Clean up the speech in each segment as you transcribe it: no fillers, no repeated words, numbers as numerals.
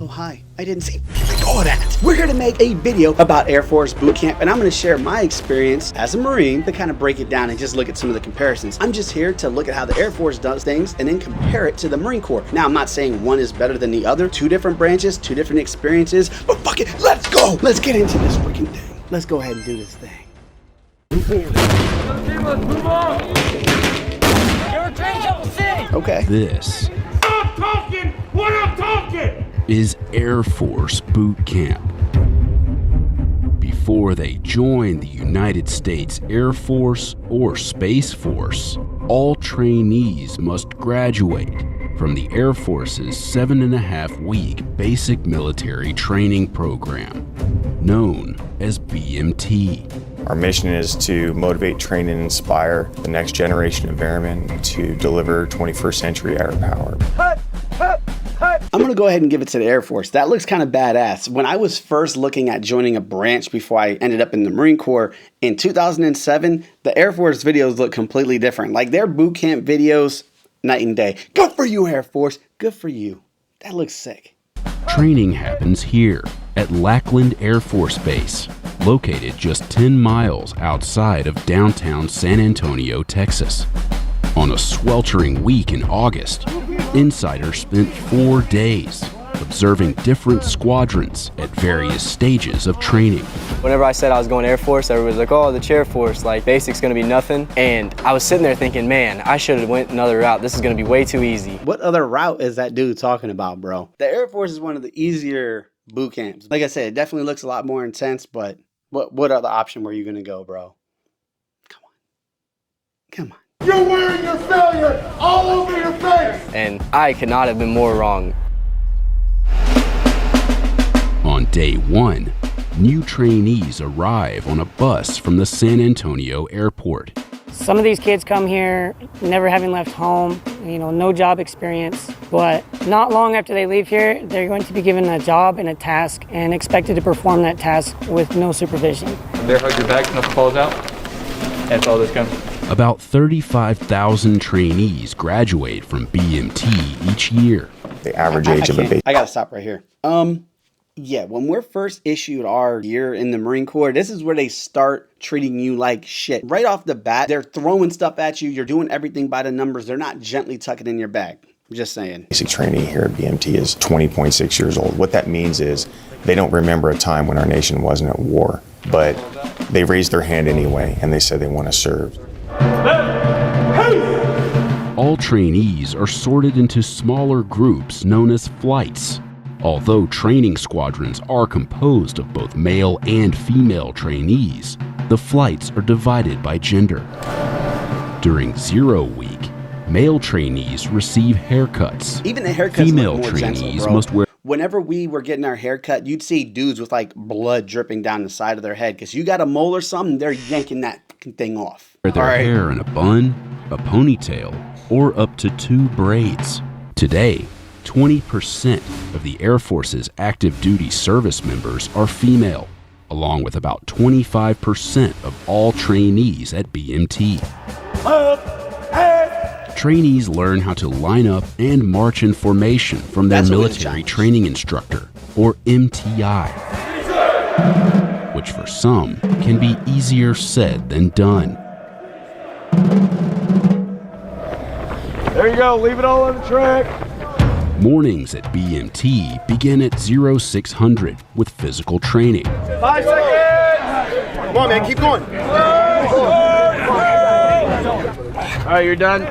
hi. I didn't see all that. We're here to make a video about Air Force boot camp, and I'm going to share my experience as a Marine to kind of break it down and just look at some of the comparisons. I'm just here to look at how the Air Force does things and then compare it to the Marine Corps. Now, I'm not saying one is better than the other. Two different branches, two different experiences, but fuck it, let's go. Let's get into this freaking thing. Let's go ahead and do this thing. Move on. Okay. This I'm talking what I'm talking. is Air Force Boot Camp. Before they join the United States Air Force or Space Force, all trainees must graduate from the Air Force's 7.5-week basic military training program, known as BMT. Our mission is to motivate, train, and inspire the next generation of airmen to deliver 21st century air power. I'm going to go ahead and give it to the Air Force. That looks kind of badass. When I was first looking at joining a branch before I ended up in the Marine Corps in 2007, the Air Force videos look completely different. Like their boot camp videos, night and day. Good for you, Air Force. Good for you. That looks sick. Training happens here at Lackland Air Force Base, located just 10 miles outside of downtown San Antonio, Texas. On a sweltering week in August, insiders spent 4 days observing different squadrons at various stages of training. Whenever I said I was going Air Force, everybody's like, oh, the Chair Force, like basic's gonna be nothing. And I was sitting there thinking, man, I should have went another route. This is gonna be way too easy. What other route is that dude talking about, bro? The Air Force is one of the easier boot camps. Like I said, it definitely looks a lot more intense, but what other option were you gonna go, bro? Come on. Come on. You're wearing your failure all over your face. And I could not have been more wrong. On day 1, new trainees arrive on a bus from the San Antonio airport. Some of these kids come here never having left home, no job experience, but not long after they leave here, they're going to be given a job and a task and expected to perform that task with no supervision. There, hug your back, nothing falls out. That's all this comes. About 35,000 trainees graduate from BMT each year. The average age of a base. I gotta stop right here. Yeah, when we're first issued our year in the Marine Corps, this is where they start treating you like shit. Right off the bat, they're throwing stuff at you. You're doing everything by the numbers. They're not gently tucking in your bag. I'm just saying. Basic trainee here at BMT is 20.6 years old. What that means is they don't remember a time when our nation wasn't at war, but they raised their hand anyway, and they said they want to serve. All trainees are sorted into smaller groups known as flights. Although training squadrons are composed of both male and female trainees, the flights are divided by gender. During 0 week, male trainees receive haircuts. Even the haircuts female look more trainees gentle, bro. must wear. Whenever we were getting our haircut, you'd see dudes with like blood dripping down the side of their head because you got a mole or something, they're yanking that fucking thing off. Their hair in a bun, a ponytail, or up to 2 braids. Today, 20% of the Air Force's active duty service members are female, along with about 25% of all trainees at BMT. Trainees learn how to line up and march in formation from their military training instructor, or MTI, which for some can be easier said than done. There you go. Leave it all on the track. Mornings at BMT begin at 0600 with physical training. 5 seconds. Come on, man. Keep going. All right, you're done.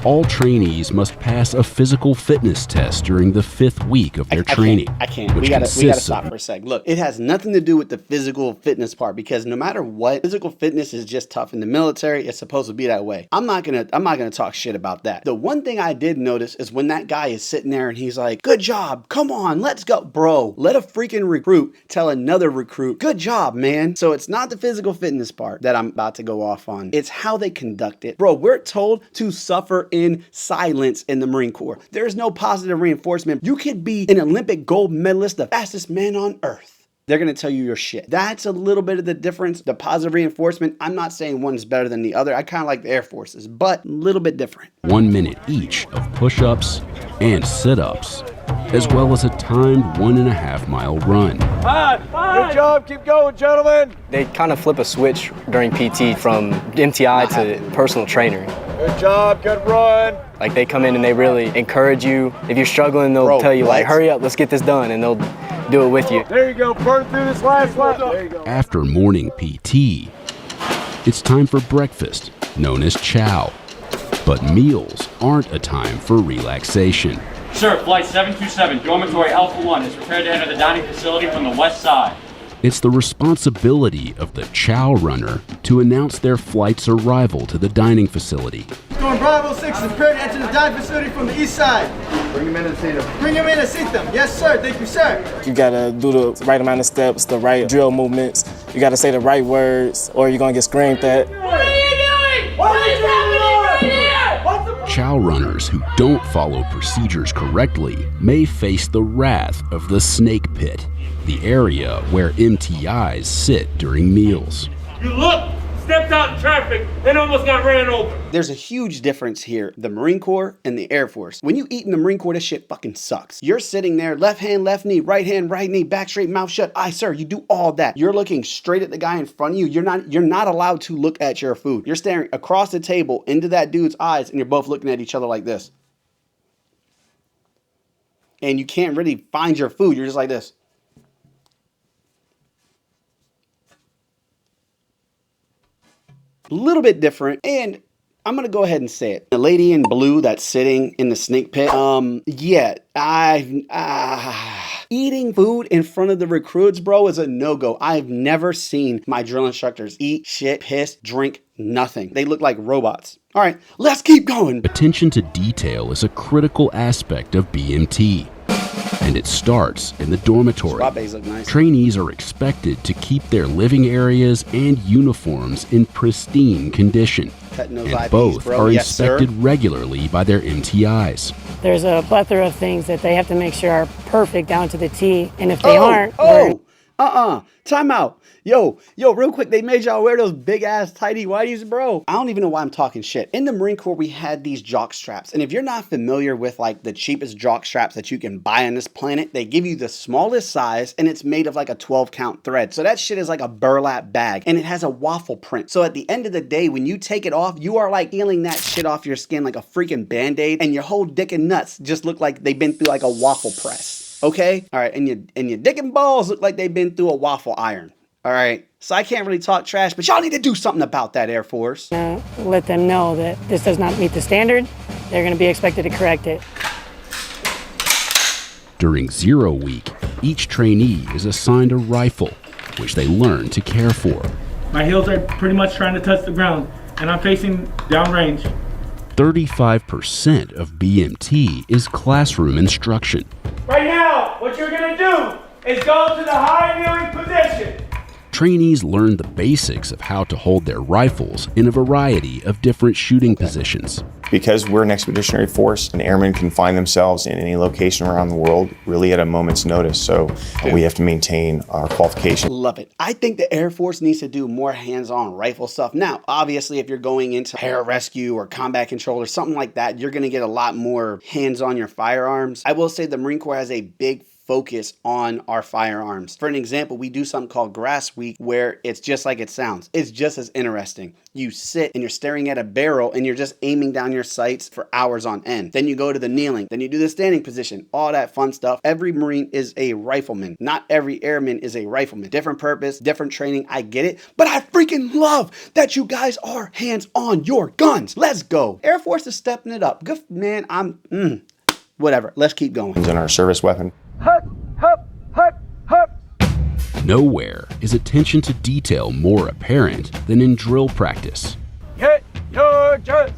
All trainees must pass a physical fitness test during the 5th week of their training. I can't. We gotta stop for a sec. Look, it has nothing to do with the physical fitness part because no matter what, physical fitness is just tough in the military. It's supposed to be that way. I'm not gonna talk shit about that. The one thing I did notice is when that guy is sitting there and he's like, "Good job, come on, let's go, bro." Let a freaking recruit tell another recruit, "Good job, man." So it's not the physical fitness part that I'm about to go off on. It's how they conduct it, bro. We're told to suffer in silence in the Marine Corps. There's no positive reinforcement. You could be an Olympic gold medalist, the fastest man on earth. They're going to tell you your shit. That's a little bit of the difference. The positive reinforcement, I'm not saying one's better than the other. I kind of like the Air Forces, but a little bit different. 1 minute each of push-ups and sit-ups as well as a timed 1.5-mile run. Good job. Keep going, gentlemen. They kind of flip a switch during PT from MTI to personal trainer. Good job. Good run. Like they come in and they really encourage you. If you're struggling, they'll tell you like, hurry up, let's get this done, and they'll do it with you. There you go. Burn through this last lap. There you go. After morning PT, it's time for breakfast, known as chow. But meals aren't a time for relaxation. Sir, flight 727, dormitory Alpha 1 is prepared to enter the dining facility from the west side. It's the responsibility of the chow runner to announce their flight's arrival to the dining facility. Storm Bravo 6 is prepared to enter the dining facility from the east side. Bring him in and seat them. Bring him in and seat them. Yes, sir. Thank you, sir. You gotta do the right amount of steps, the right drill movements. You gotta say the right words, or you're gonna get screamed at. What are you doing? What is happening right here? Chow runners who don't follow procedures correctly may face the wrath of the snake pit, the area where MTIs sit during meals. You look, stepped out in traffic, and almost got ran over. There's a huge difference here, the Marine Corps and the Air Force. When you eat in the Marine Corps, this shit fucking sucks. You're sitting there, left hand, left knee, right hand, right knee, back straight, mouth shut. Aye, sir, you do all that. You're looking straight at the guy in front of you. You're not allowed to look at your food. You're staring across the table into that dude's eyes, and you're both looking at each other like this. And you can't really find your food. You're just like this. A little bit different, and I'm gonna go ahead and say it. The lady in blue that's sitting in the snake pit, eating food in front of the recruits, bro, is a no-go. I've never seen my drill instructors eat, shit, piss, drink, nothing. They look like robots. All right, let's keep going. Attention to detail is a critical aspect of BMT, and it starts in the dormitory. Suaves look nice. Trainees are expected to keep their living areas and uniforms in pristine condition, Cutting those and IPs, both bro. are Yes, inspected sir. regularly by their MTIs. There's a plethora of things that they have to make sure are perfect down to the T, and if they aren't, Time out. Yo, real quick, they made y'all wear those big ass tighty whities, bro. I don't even know why I'm talking shit. In the Marine Corps, we had these jock straps. And if you're not familiar with like the cheapest jock straps that you can buy on this planet, they give you the smallest size and it's made of like a 12 count thread. So that shit is like a burlap bag and it has a waffle print. So at the end of the day, when you take it off, you are like peeling that shit off your skin like a freaking Band-Aid, and your whole dick and nuts just look like they've been through like a waffle press. Okay? All right. And your dick and balls look like they've been through a waffle iron. All right. So I can't really talk trash, but y'all need to do something about that, Air Force. let them know that this does not meet the standard. They're going to be expected to correct it. During 0 week, each trainee is assigned a rifle, which they learn to care for. My heels are pretty much trying to touch the ground, and I'm facing downrange. 35% of BMT is classroom instruction. Right now, what you're gonna do is go to the high kneeling position. Trainees learn the basics of how to hold their rifles in a variety of different shooting positions. Because we're an expeditionary force, an airman can find themselves in any location around the world really at a moment's notice. So we have to maintain our qualification. Love it. I think the Air Force needs to do more hands-on rifle stuff. Now, obviously, if you're going into pararescue or combat control or something like that, you're going to get a lot more hands-on your firearms. I will say the Marine Corps has a big focus on our firearms. For an example, we do something called Grass Week where it's just like it sounds. It's just as interesting. You sit and you're staring at a barrel and you're just aiming down your sights for hours on end. Then you go to the kneeling. Then you do the standing position. All that fun stuff. Every Marine is a rifleman. Not every airman is a rifleman. Different purpose, different training. I get it. But I freaking love that you guys are hands on your guns. Let's go. Air Force is stepping it up. Good, man. Whatever. Let's keep going. In our service weapon. Nowhere is attention to detail more apparent than in drill practice. Get your jump.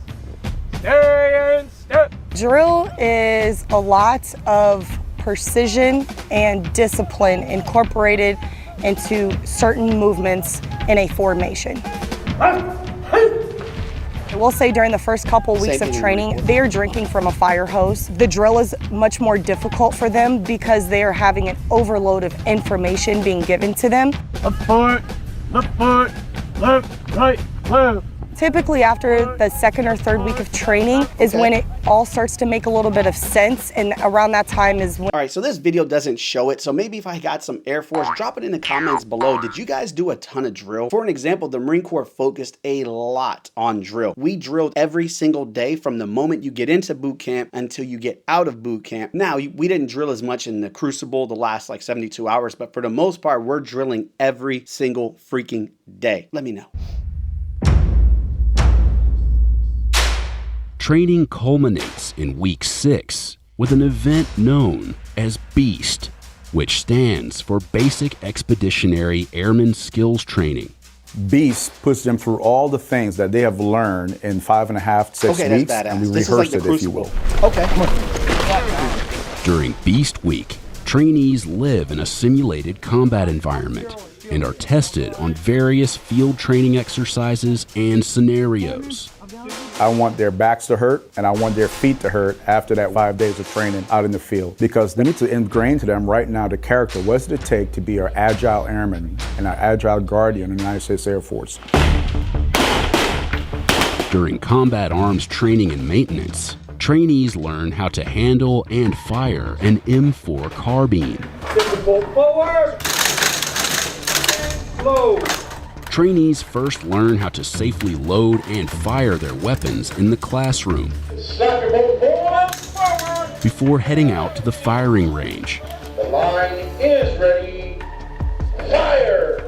Stay in step. Drill is a lot of precision and discipline incorporated into certain movements in a formation. I will say during the first couple weeks of training, they are drinking from a fire hose. The drill is much more difficult for them because they are having an overload of information being given to them. Left foot, left, right, left. Typically after the second or third week of training is when it all starts to make a little bit of sense, and around that time is when... All right, so this video doesn't show it, so maybe if I got some Air Force, drop it in the comments below. Did you guys do a ton of drill? For an example, the Marine Corps focused a lot on drill. We drilled every single day from the moment you get into boot camp until you get out of boot camp. Now, we didn't drill as much in the Crucible the last like 72 hours, but for the most part, we're drilling every single freaking day. Let me know. Training culminates in week 6 with an event known as BEAST, which stands for Basic Expeditionary Airman Skills Training. BEAST puts them through all the things that they have learned in 5.5 to 6 weeks, and we rehearse it, if you will. Okay. During BEAST Week, trainees live in a simulated combat environment and are tested on various field training exercises and scenarios. I want their backs to hurt, and I want their feet to hurt after that 5 days of training out in the field, because they need to ingrain to them right now the character. What does it take to be our agile airman and our agile guardian in the United States Air Force? During combat arms training and maintenance, trainees learn how to handle and fire an M4 carbine. Forward. Low. Trainees first learn how to safely load and fire their weapons in the classroom before heading out to the firing range. The line is ready. Fire!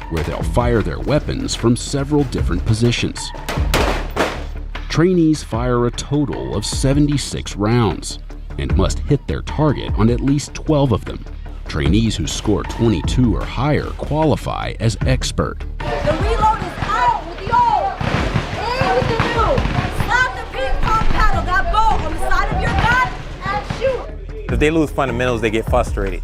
Where they'll fire their weapons from several different positions. Trainees fire a total of 76 rounds and must hit their target on at least 12 of them. Trainees who score 22 or higher qualify as expert. The reload is out with the old, in with the new. Slap the ping pong paddle, that ball on the side of your gun, and shoot. If they lose fundamentals, they get frustrated.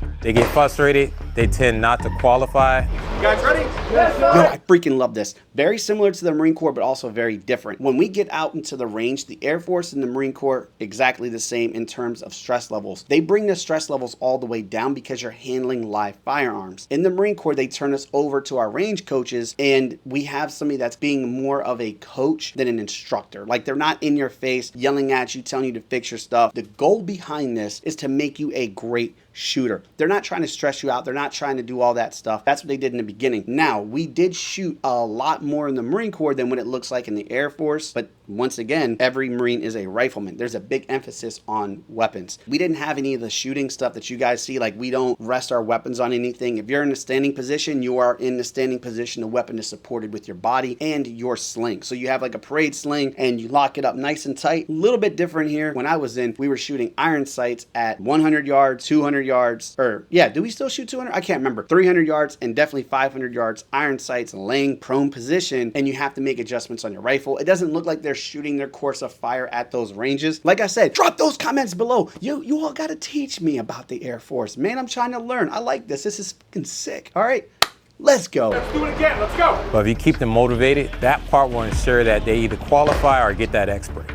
They tend not to qualify. You guys ready? Yes, Yo, I freaking love this. Very similar to the Marine Corps, but also very different. When we get out into the range, the Air Force and the Marine Corps, exactly the same in terms of stress levels. They bring the stress levels all the way down because you're handling live firearms. In the Marine Corps, they turn us over to our range coaches, and we have somebody that's being more of a coach than an instructor. Like, they're not in your face, yelling at you, telling you to fix your stuff. The goal behind this is to make you a great shooter. They're not trying to stress you out. They're not trying to do all that stuff. That's what they did in the beginning. Now, we did shoot a lot more in the Marine Corps than what it looks like in the Air Force, but once again, every Marine is a rifleman. There's a big emphasis on weapons. We didn't have any of the shooting stuff that you guys see. Like, we don't rest our weapons on anything. If you're in a standing position, you are in the standing position. The weapon is supported with your body and your sling. So you have like a parade sling and you lock it up nice and tight. A little bit different here. When I was in, we were shooting iron sights at 100 yards, 200 yards, or yeah, do we still shoot 200? I can't remember. 300 yards and definitely 500 yards iron sights, laying prone position, and you have to make adjustments on your rifle. It doesn't look like they're shooting their course of fire at those ranges. Like I said, drop those comments below. You all got to teach me about the Air Force. Man, I'm trying to learn. I like this. This is fucking sick. All right, let's go. Let's do it again. Let's go. But if you keep them motivated, that part will ensure that they either qualify or get that expert.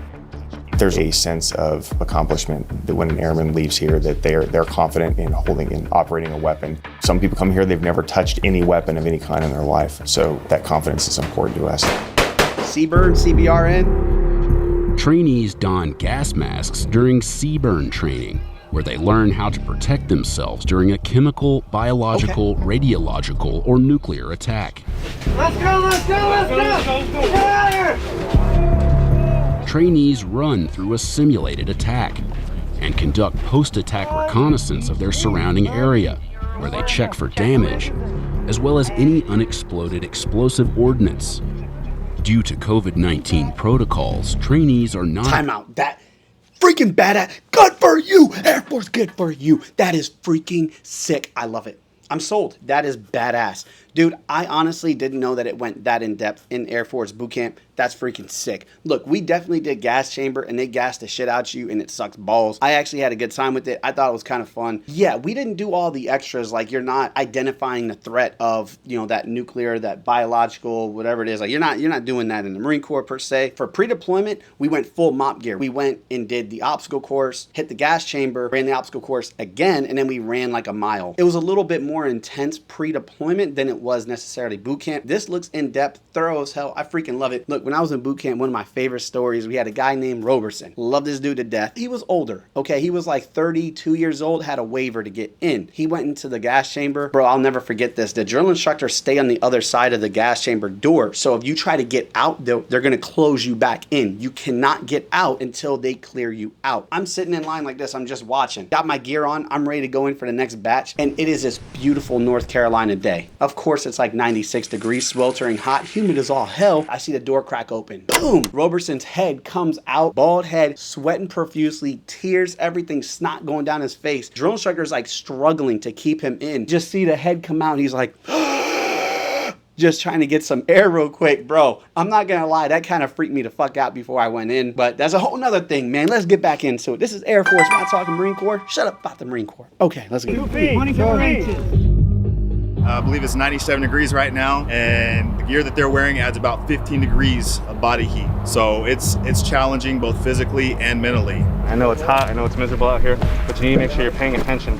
There's a sense of accomplishment that when an airman leaves here, that they're confident in holding and operating a weapon. Some people come here, they've never touched any weapon of any kind in their life, so that confidence is important to us. CBRN, CBRN. Trainees don gas masks during CBRN training, where they learn how to protect themselves during a chemical, biological, radiological, or nuclear attack. Let's go, let's go, let's go! Get out of here! Trainees run through a simulated attack and conduct post-attack reconnaissance of their surrounding area, where they check for damage, as well as any unexploded explosive ordnance. Due to COVID-19 protocols, trainees are not... Time out. That freaking badass. Good for you, Air Force, good for you. That is freaking sick. I love it. I'm sold. That is badass. Dude, I honestly didn't know that it went that in depth in Air Force boot camp. That's freaking sick. Look, we definitely did gas chamber and they gassed the shit out you and it sucks balls. I actually had a good time with it. I thought it was kind of fun. Yeah, we didn't do all the extras. Like, you're not identifying the threat of, you know, that nuclear, that biological, whatever it is. Like, you're not doing that in the Marine Corps per se. For pre-deployment, we went full mop gear. We went and did the obstacle course, hit the gas chamber, ran the obstacle course again, and then we ran like a mile. It was a little bit more intense pre-deployment than it was necessarily boot camp. This looks in-depth, thorough as hell. I freaking love it. Look, when I was in boot camp, one of my favorite stories, we had a guy named Roberson. Love this dude to death. He was older, okay? He was like 32 years old, had a waiver to get in. He went into the gas chamber. Bro, I'll never forget this. The drill instructors stay on the other side of the gas chamber door. So if you try to get out, they're gonna close you back in. You cannot get out until they clear you out. I'm sitting in line like this. I'm just watching. Got my gear on. I'm ready to go in for the next batch. And it is this beautiful North Carolina day. Of course, it's like 96 degrees, sweltering hot, humid as all hell. I see the door crack open. Boom! Roberson's head comes out, bald head, sweating profusely, tears, everything, snot going down his face. Drill instructor's like struggling to keep him in. Just see the head come out. He's like, just trying to get some air real quick, bro. I'm not gonna lie, that kind of freaked me the fuck out before I went in, but that's a whole nother thing, man. Let's get back into it. This is Air Force, not talking Marine Corps. Shut up about the Marine Corps. Okay, let's go. I believe it's 97 degrees right now, and the gear that they're wearing adds about 15 degrees of body heat. So it's challenging both physically and mentally. I know it's hot, I know it's miserable out here, but you need to make sure you're paying attention.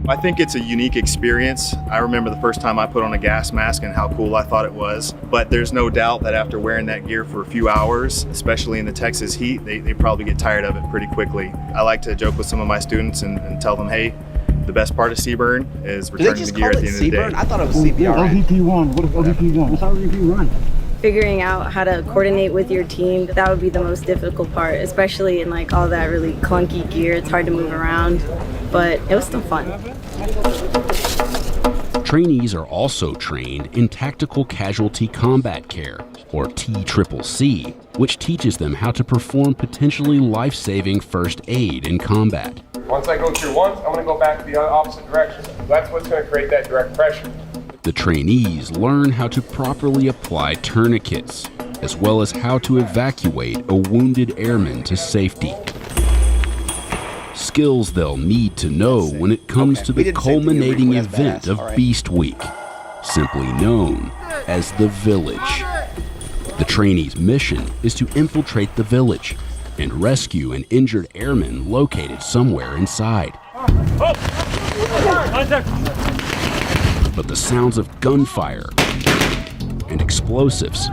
I think it's a unique experience. I remember the first time I put on a gas mask and how cool I thought it was. But there's no doubt that after wearing that gear for a few hours, especially in the Texas heat, they probably get tired of it pretty quickly. I like to joke with some of my students and tell them, hey, the best part of CBRN is returning the gear at the end of the day. I thought it was CBR. ODP1. What is ODP1? What's ODP1? Figuring out how to coordinate with your team, that would be the most difficult part, especially in like all that really clunky gear. It's hard to move around, but it was still fun. Trainees are also trained in Tactical Casualty Combat Care, or TCCC, which teaches them how to perform potentially life-saving first aid in combat. Once I go through once, I'm gonna go back to the opposite direction. That's what's gonna create that direct pressure. The trainees learn how to properly apply tourniquets, as well as how to evacuate a wounded airman to safety. Skills they'll need to know when it comes to the culminating event of Beast Week, simply known as the Village. The trainee's mission is to infiltrate the village and rescue an injured airman located somewhere inside. But the sounds of gunfire and explosives,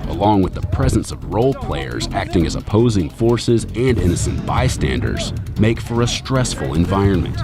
along with the presence of role players acting as opposing forces and innocent bystanders, make for a stressful environment.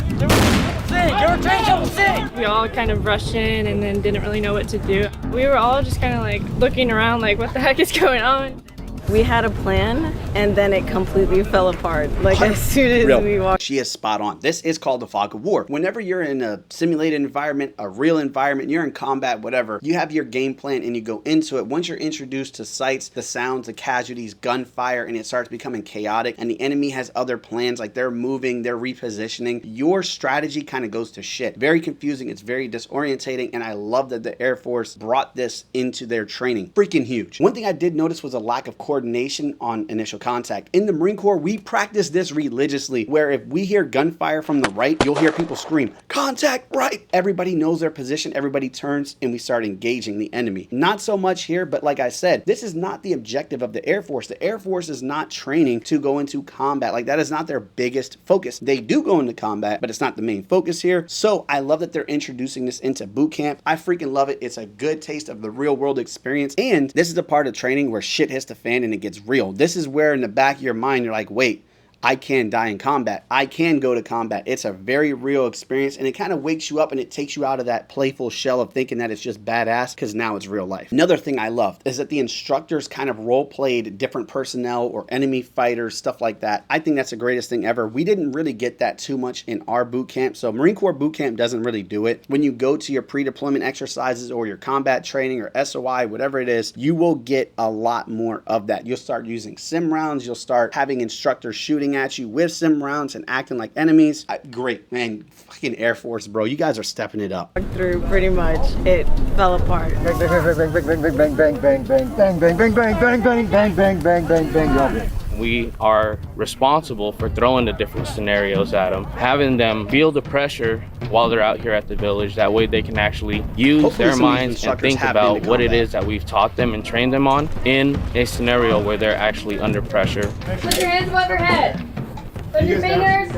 We all kind of rushed in and then didn't really know what to do. We were all just kind of like looking around like, what the heck is going on? We had a plan and then it completely fell apart. Like as soon as we walked. She is spot on. This is called the fog of war. Whenever you're in a simulated environment, a real environment, you're in combat, whatever, you have your game plan and you go into it. Once you're introduced to sights, the sounds, the casualties, gunfire, and it starts becoming chaotic and the enemy has other plans, like they're moving, they're repositioning, your strategy kind of goes to shit. Very confusing. It's very disorientating. And I love that the Air Force brought this into their training. Freaking huge. One thing I did notice was a lack of coordination on initial contact. In the Marine Corps, we practice this religiously, where if we hear gunfire from the right, you'll hear people scream, "Contact right!" Everybody knows their position, everybody turns, and we start engaging the enemy. Not so much here, but like I said, this is not the objective of the Air Force. The Air Force is not training to go into combat. Like, that is not their biggest focus. They do go into combat, but it's not the main focus here. So I love that they're introducing this into boot camp. I freaking love it. It's a good taste of the real world experience. And this is the part of training where shit hits the fan and it gets real. This is where in the back of your mind, you're like, wait, I can die in combat. I can go to combat. It's a very real experience, and it kind of wakes you up and it takes you out of that playful shell of thinking that it's just badass, because now it's real life. Another thing I love is that the instructors kind of role played different personnel or enemy fighters, stuff like that. I think that's the greatest thing ever. We didn't really get that too much in our boot camp, so Marine Corps boot camp doesn't really do it. When you go to your pre-deployment exercises or your combat training or SOI, whatever it is, you will get a lot more of that. You'll start using sim rounds. You'll start having instructors shooting at you with sim rounds and acting like enemies. Great, man. Fucking Air Force, bro. You guys are stepping it up. Through pretty much, it fell apart. Bang, bang, bang, bang, bang, bang, bang, bang, bang, bang, bang, bang, bang, bang, bang, bang, bang, bang. We are responsible for throwing the different scenarios at them, having them feel the pressure while they're out here at the village. That way they can actually use their minds and think about what it is that we've taught them and trained them on in a scenario where they're actually under pressure. Put your hands above your head. Put your fingers,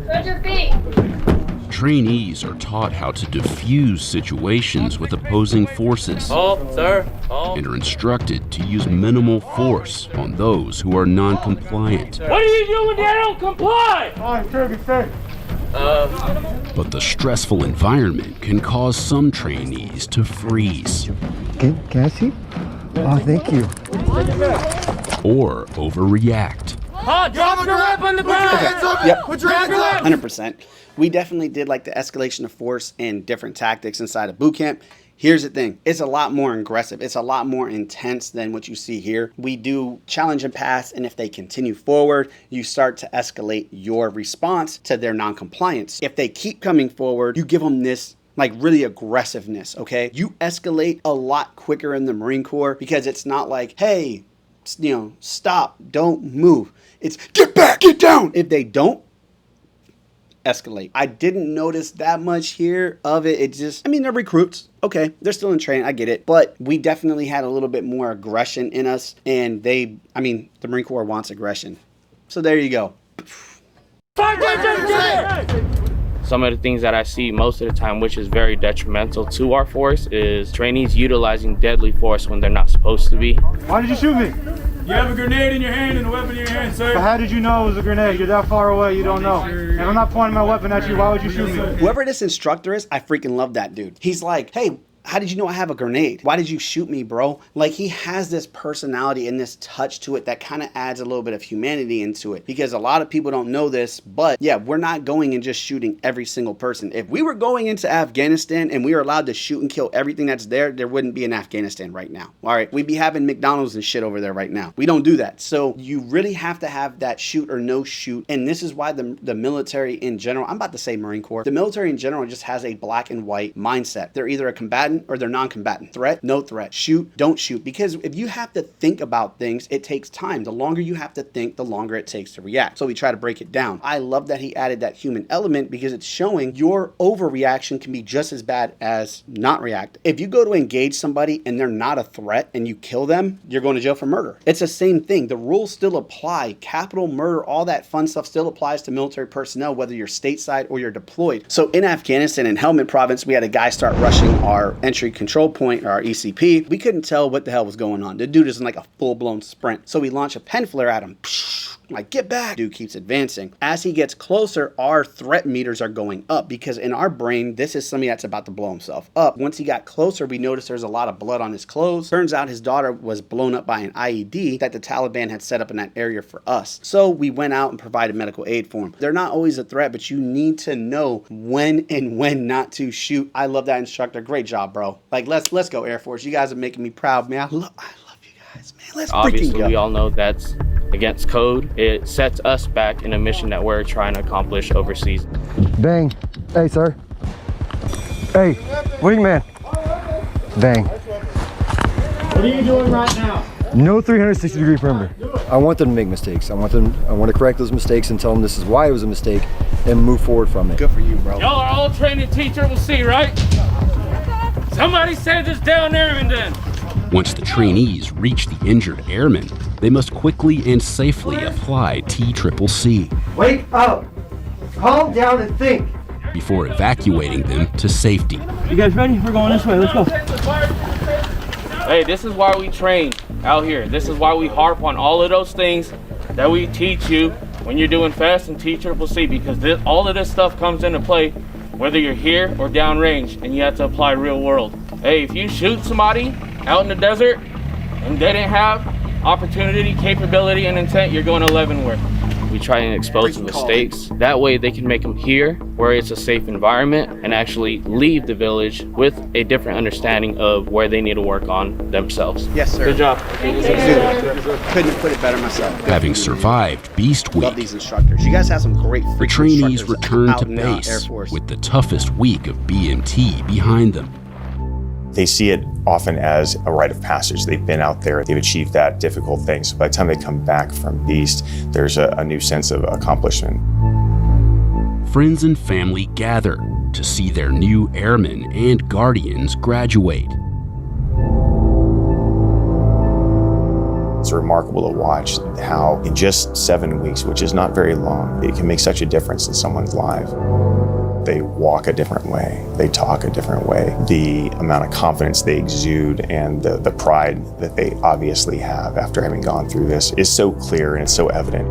put your feet. trainees are taught how to diffuse situations with opposing forces and are instructed to use minimal force on those who are non-compliant. What do you do when they don't comply? But the stressful environment can cause some trainees to freeze Can I see? Oh, thank you. or overreact. Drop your whip on the ground! Yep. Put your hands up! 100%. We definitely did like the escalation of force and different tactics inside of boot camp. Here's the thing. It's a lot more aggressive. It's a lot more intense than what you see here. We do challenge and pass, and if they continue forward, you start to escalate your response to their non-compliance. If they keep coming forward, you give them this like really aggressiveness, okay? You escalate a lot quicker in the Marine Corps because it's not like, hey, stop, don't move. It's get back, get down. If they don't, escalate. I didn't notice that much here of it. It just, they're recruits. Okay, they're still in training. I get it. But we definitely had a little bit more aggression in us. And the Marine Corps wants aggression. So there you go. Some of the things that I see most of the time, which is very detrimental to our force, is trainees utilizing deadly force when they're not supposed to be. Why did you shoot me? You have a grenade in your hand and a weapon in your hand, sir. But how did you know it was a grenade? You're that far away, you don't know. And I'm not pointing my weapon at you, why would you shoot me? Whoever this instructor is, I freaking love that dude. He's like, hey, how did you know I have a grenade? Why did you shoot me, bro? Like, he has this personality and this touch to it that kind of adds a little bit of humanity into it, because a lot of people don't know this, but yeah, we're not going and just shooting every single person. If we were going into Afghanistan and we were allowed to shoot and kill everything that's there, there wouldn't be an Afghanistan right now. All right, we'd be having McDonald's and shit over there right now. We don't do that. So you really have to have that shoot or no shoot. And this is why the military in general, I'm about to say Marine Corps, the military in general just has a black and white mindset. They're either a combatant or they're non-combatant. Threat, no threat. Shoot, don't shoot. Because if you have to think about things, it takes time. The longer you have to think, the longer it takes to react. So we try to break it down. I love that he added that human element because it's showing your overreaction can be just as bad as not react. If you go to engage somebody and they're not a threat and you kill them, you're going to jail for murder. It's the same thing. The rules still apply. Capital murder, all that fun stuff still applies to military personnel, whether you're stateside or you're deployed. So in Afghanistan, in Helmand Province, we had a guy start rushing our entry control point, or our ECP. We couldn't tell what the hell was going on. The dude is in like a full-blown sprint. So we launch a pen flare at him. Like, get back. Dude keeps advancing. As he gets closer, our threat meters are going up because in our brain, this is somebody that's about to blow himself up. Once he got closer, we noticed there's a lot of blood on his clothes. Turns out his daughter was blown up by an IED that the Taliban had set up in that area for us. So we went out and provided medical aid for him. They're not always a threat, but you need to know when and when not to shoot. I love that instructor. Great job, bro. Like, let's go, Air Force. You guys are making me proud, man. I love you guys, man. Let's Obviously, freaking go. we all know that's against code. It sets us back in a mission that we're trying to accomplish overseas. Bang. Hey, sir. Hey, wingman. Bang. What are you doing right now? No 360-degree perimeter. I want them to make mistakes. I want to correct those mistakes and tell them this is why it was a mistake and move forward from it. Good for you, bro. Y'all are all trained in T-Triple-C, right? Somebody send us down airmen then. Once the trainees reach the injured airmen, they must quickly and safely apply T-Triple-C Wake up. Calm down and think. before evacuating them to safety. You guys ready? We're going this way. Let's go. Hey, this is why we train out here. This is why we harp on all of those things that we teach you when you're doing FEST and T-Triple-C, because all of this stuff comes into play whether you're here or downrange, and you have to apply real world. Hey, if you shoot somebody out in the desert and they didn't have opportunity, capability, and intent, you're going to Leavenworth. We try and expose the mistakes. That way they can make them here where it's a safe environment and actually leave the village with a different understanding of where they need to work on themselves. Yes, sir. Good job. Couldn't have put it better myself. Having survived Beast Week, Love these instructors. You guys have some great the trainees return to Air base Force. with the toughest week of BMT behind them. They see it often as a rite of passage. They've been out there, they've achieved that difficult thing. So by the time they come back from Beast, there's a new sense of accomplishment. Friends and family gather to see their new airmen and guardians graduate. It's remarkable to watch how in just 7 weeks, which is not very long, it can make such a difference in someone's life. They walk a different way. They talk a different way. The amount of confidence they exude and the pride that they obviously have after having gone through this is so clear and it's so evident.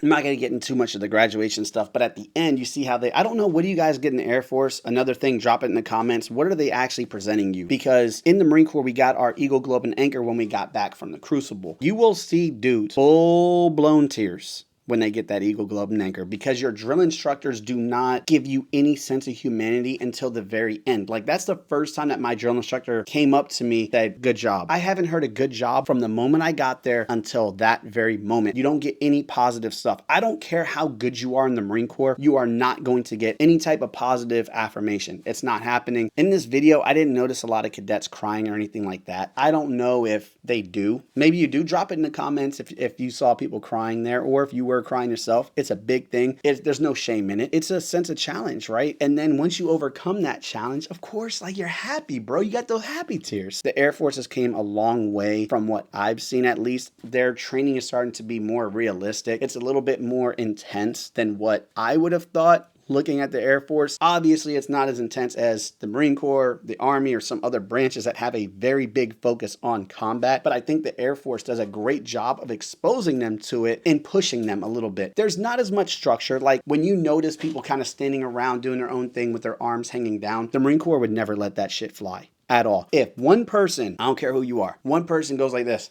I'm not going to get into too much of the graduation stuff, but at the end, you see how I don't know, what do you guys get in the Air Force? Another thing, drop it in the comments. What are they actually presenting you? Because in the Marine Corps, we got our Eagle, Globe, and Anchor when we got back from the Crucible. You will see dudes full-blown tears when they get that Eagle, Globe, and Anchor, because your drill instructors do not give you any sense of humanity until the very end. Like, that's the first time that my drill instructor came up to me, said, good job. I haven't heard a good job from the moment I got there until that very moment. You don't get any positive stuff. I don't care how good you are in the Marine Corps, you are not going to get any type of positive affirmation. It's not happening. In this video, I didn't notice a lot of cadets crying or anything like that. I don't know if they do. Maybe you do. Drop it in the comments if you saw people crying there, or if you were crying yourself. It's a big thing. There's no shame in it. It's a sense of challenge, right? And then once you overcome that challenge, of course, like, you're happy, bro. You got those happy tears. The Air Forces came a long way from what I've seen, at least. Their training is starting to be more realistic. It's a little bit more intense than what I would have thought. Looking at the Air Force, obviously it's not as intense as the Marine Corps, the Army, or some other branches that have a very big focus on combat, but I think the Air Force does a great job of exposing them to it and pushing them a little bit. There's not as much structure. Like, when you notice people kind of standing around doing their own thing with their arms hanging down, the Marine Corps would never let that shit fly at all. If one person, I don't care who you are, one person goes like this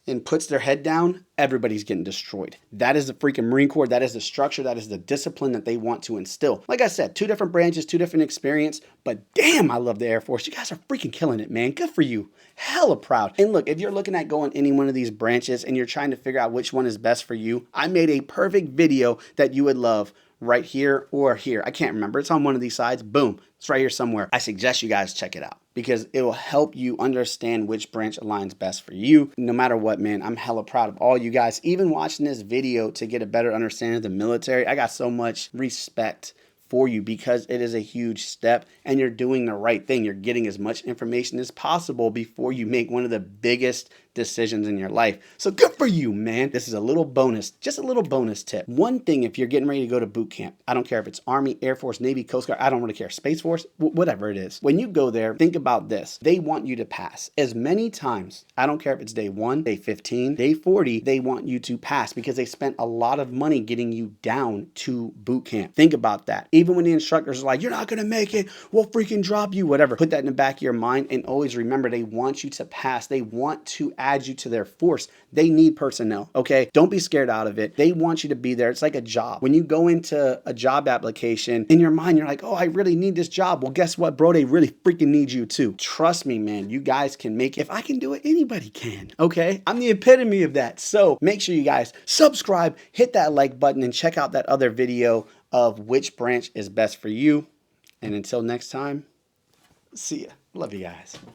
and puts their head down, everybody's getting destroyed. That is the freaking Marine Corps. That is the structure. That is the discipline that they want to instill. Like I said, 2 different branches, 2 different experience, but damn, I love the Air Force. You guys are freaking killing it, man. Good for you. Hella proud. And look, if you're looking at going any one of these branches and you're trying to figure out which one is best for you, I made a perfect video that you would love right here or here. I can't remember. It's on one of these sides. Boom. It's right here somewhere. I suggest you guys check it out, because it will help you understand which branch aligns best for you. No matter what, man, I'm hella proud of all you guys. Even watching this video to get a better understanding of the military, I got so much respect for you, because it is a huge step and you're doing the right thing. You're getting as much information as possible before you make one of the biggest decisions in your life. So good for you, man. This is a little bonus, just a little bonus tip. One thing, if you're getting ready to go to boot camp, I don't care if it's Army, Air Force, Navy, Coast Guard, I don't really care, Space Force, whatever it is. When you go there, think about this. They want you to pass as many times. I don't care if it's day 1, day 15, day 40, they want you to pass, because they spent a lot of money getting you down to boot camp. Think about that. Even when the instructors are like, you're not going to make it, we'll freaking drop you, whatever. Put that in the back of your mind, and always remember, they want you to pass. They want to add you to their force. They need personnel, okay? Don't be scared out of it. They want you to be there. It's like a job. When you go into a job application, in your mind, you're like, oh, I really need this job. Well, guess what, bro? They really freaking need you too. Trust me, man. You guys can make it. If I can do it, anybody can, okay? I'm the epitome of that. So make sure you guys subscribe, hit that like button, and check out that other video of which branch is best for you. And until next time, see ya. Love you guys.